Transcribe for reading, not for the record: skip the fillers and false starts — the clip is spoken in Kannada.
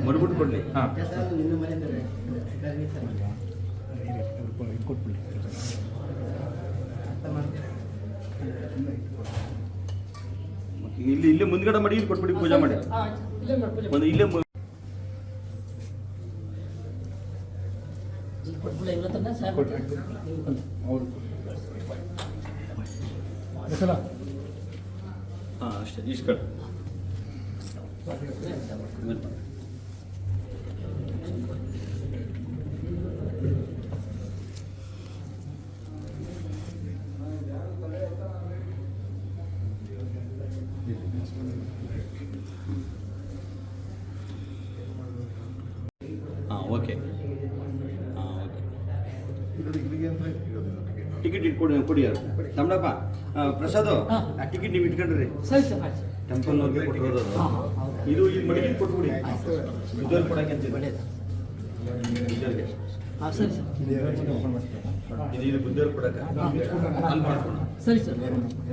ಮಡ್ಬಿಟ್ಟು ಕೊಡ್ಲಿ. ಇಲ್ಲಿ ಇಲ್ಲೇ ಮುಂದ್ಗಡೆ ಮಾಡಿ ಇಲ್ಲಿ ಕೊಟ್ಬಿಡಿ, ಪೂಜೆ ಮಾಡಿ ಇಲ್ಲೇ ಅಷ್ಟೇ ಇಷ್ಟು ಕಡೆ ಓಕೆ. ಟಿಕೆಟ್ ಇಟ್ಕೊಡಿ ಕೊಡಿ ಯಾರು ತಮ್ಮಡಪ್ಪ ಪ್ರಸಾದ್ ಆ ಟಿಕೆಟ್ ನೀವು ಇಟ್ಕೊಂಡ್ರಿ ಟೆಂಪಲ್ ಅವ್ರಿಗೆ ಕೊಟ್ಟಿರೋದು ಇದು ಇಲ್ಲಿ ಮಡಿಗೆ ಕೊಟ್ಬಿಡಿ ಬುದ್ಧರ್ ಕೊಡಕ್ಕೆ ಅಂತಿದೆ ಇದು ಬುದ್ಧರ್ ಕೊಡಕ್ಕೆ ಅಲ್ಲಿ ಮಾಡ್ಕೊಂಡು ಸರಿ ಸರ್.